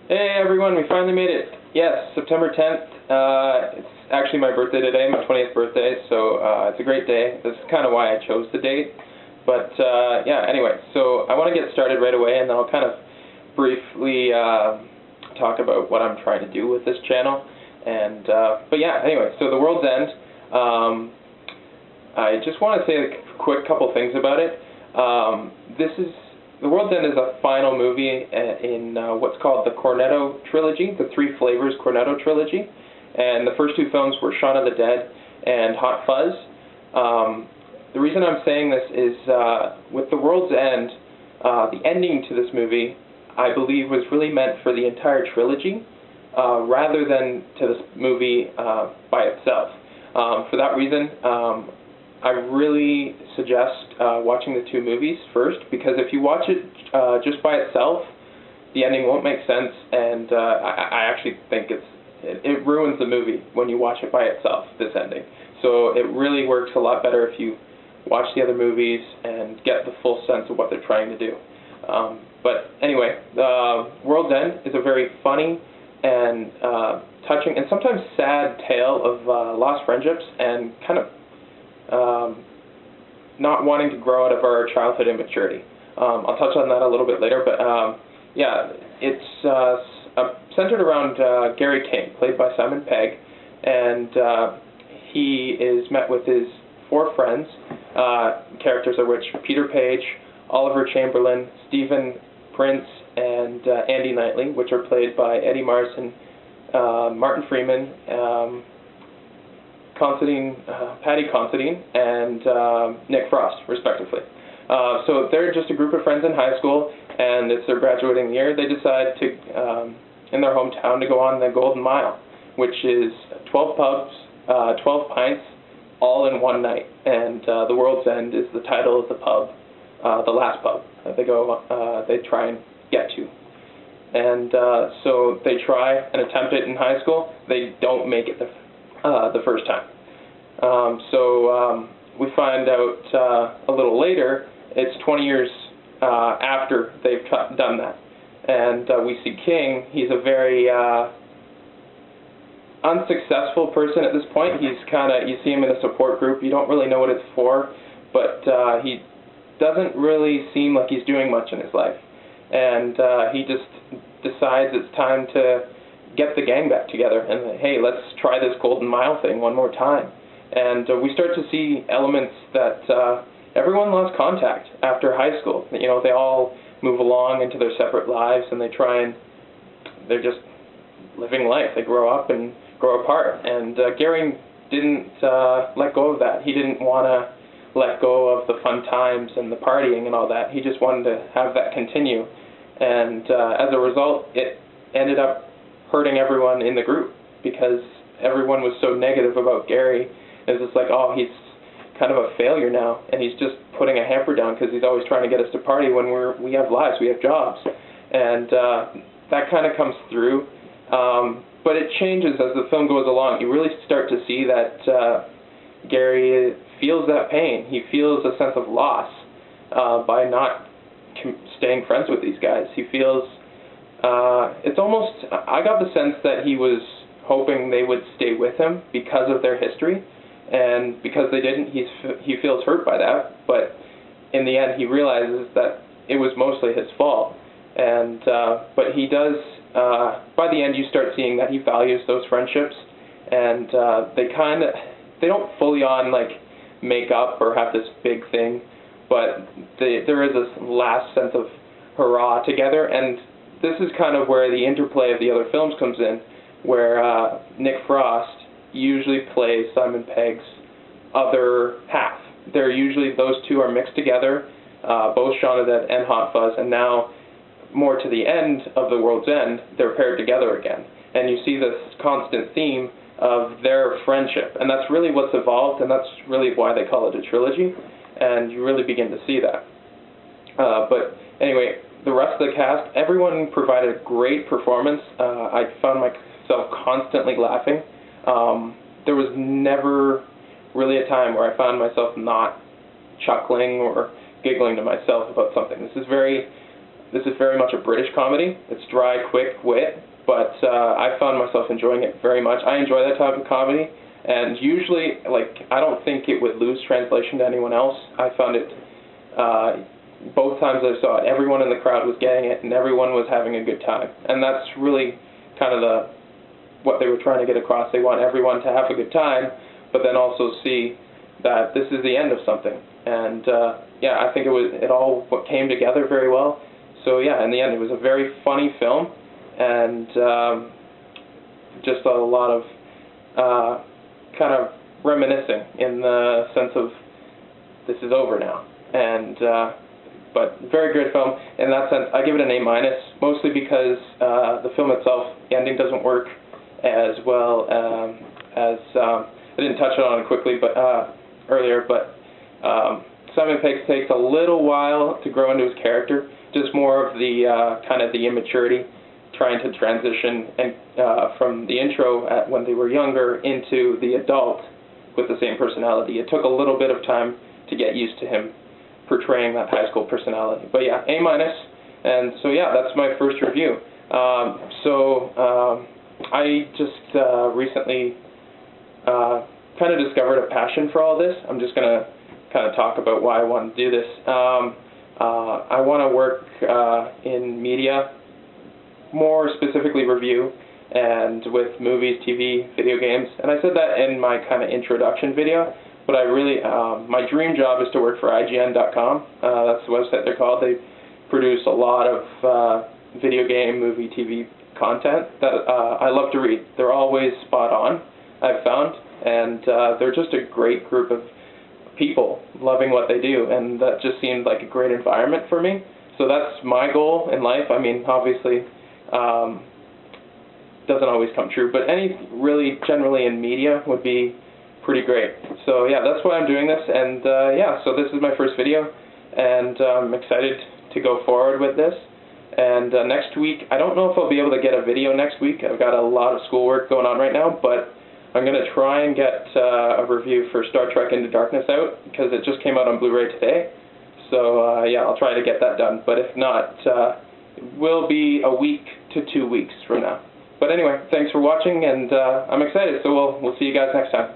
Hey everyone, we finally made it. Yes, September 10th. It's actually my birthday today, my 20th birthday, so it's a great day. This is kind of why I chose the date. But yeah, anyway, so I want to get started right away, and then I'll kind of briefly talk about what I'm trying to do with this channel. And but yeah, anyway, so The World's End. I just want to say a quick couple things about it. The World's End is a final movie in what's called the Cornetto trilogy, the Three Flavors Cornetto trilogy, and the first two films were Shaun of the Dead and Hot Fuzz. The reason I'm saying this is with The World's End, the ending to this movie, I believe, was really meant for the entire trilogy rather than to this movie by itself. For that reason, I really suggest watching the two movies first, because if you watch it just by itself, the ending won't make sense, and I actually think it ruins the movie when you watch it by itself, this ending. So it really works a lot better if you watch the other movies and get the full sense of what they're trying to do. But anyway, World's End is a very funny and touching and sometimes sad tale of lost friendships and kind of not wanting to grow out of our childhood immaturity. I'll touch on that a little bit later, but yeah, it's centered around Gary King, played by Simon Pegg, and he is met with his four friends, characters of which Peter Page, Oliver Chamberlain, Stephen Prince, and Andy Knightley, which are played by Eddie Marsan, Martin Freeman, Paddy Considine, and Nick Frost, respectively. So they're just a group of friends in high school, and it's their graduating year. They decide to, in their hometown, to go on the Golden Mile, which is 12 pubs, 12 pints, all in one night. And The World's End is the title of the pub, the last pub that they try and get to. And so they try and attempt it in high school. They don't make it the first time. So we find out a little later, it's 20 years after they've done that. And we see King. He's a very unsuccessful person at this point. He's you see him in a support group. You don't really know what it's for, but he doesn't really seem like he's doing much in his life. And he just decides it's time to get the gang back together and, hey, let's try this Golden Mile thing one more time. And we start to see elements that everyone lost contact after high school. You know, they all move along into their separate lives, and they're just living life. They grow up and grow apart. And Gary didn't let go of that. He didn't want to let go of the fun times and the partying and all that. He just wanted to have that continue. And as a result, it ended up hurting everyone in the group, because everyone was so negative about Gary. It's just like, oh, he's kind of a failure now, and he's just putting a hamper down because he's always trying to get us to party when we have lives, we have jobs. And that kind of comes through. But it changes as the film goes along. You really start to see that Gary feels that pain. He feels a sense of loss by not staying friends with these guys. He feels it's almost, I got the sense that he was hoping they would stay with him because of their history, and because they didn't, he feels hurt by that. But in the end, he realizes that it was mostly his fault. And but he does. By the end, you start seeing that he values those friendships, and they don't fully on make up or have this big thing, but there is this last sense of hurrah together. And this is kind of where the interplay of the other films comes in, where Nick Frost usually plays Simon Pegg's other half. They're usually, those two are mixed together, both Shaun of the Dead and Hot Fuzz, and now, more to the end of The World's End, they're paired together again. And you see this constant theme of their friendship, and that's really what's evolved, and that's really why they call it a trilogy, and you really begin to see that. But anyway, the rest of the cast, everyone provided a great performance. I found myself constantly laughing. There was never really a time where I found myself not chuckling or giggling to myself about something. This is very this is very much a British comedy. It's dry, quick wit, but I found myself enjoying it very much. I enjoy that type of comedy, and usually, like, I don't think it would lose translation to anyone else. I found it, both times I saw it, everyone in the crowd was getting it, and everyone was having a good time. And that's really kind of what they were trying to get across. They want everyone to have a good time, but then also see that this is the end of something. And yeah, I think it all came together very well. So yeah, in the end, it was a very funny film, and just a lot of kind of reminiscing in the sense of this is over now. And but very great film in that sense. I give it an A-, mostly because the film itself, the ending doesn't work as well as I didn't touch on it quickly, but earlier. But Simon Pegg takes a little while to grow into his character. Just more of the kind of the immaturity, trying to transition and from the intro when they were younger into the adult with the same personality. It took a little bit of time to get used to him portraying that high school personality. But yeah, A-, and so yeah, that's my first review. I just recently kind of discovered a passion for all this. I'm just going to kind of talk about why I want to do this. I want to work in media, more specifically review, and with movies, TV, video games. And I said that in my kind of introduction video, but I really, my dream job is to work for IGN.com. That's the website they're called. They produce a lot of video game, movie, TV content that I love to read. They're always spot on, I've found, and they're just a great group of people loving what they do, and that just seemed like a great environment for me. So that's my goal in life. I mean, obviously, doesn't always come true, but any really generally in media would be pretty great. So yeah, that's why I'm doing this, and yeah, so this is my first video, and I'm excited to go forward with this. And next week, I don't know if I'll be able to get a video next week. I've got a lot of schoolwork going on right now, but I'm going to try and get a review for Star Trek Into Darkness out, because it just came out on Blu-ray today. So yeah, I'll try to get that done. But if not, it will be a week to 2 weeks from now. But anyway, thanks for watching, and I'm excited, so we'll see you guys next time.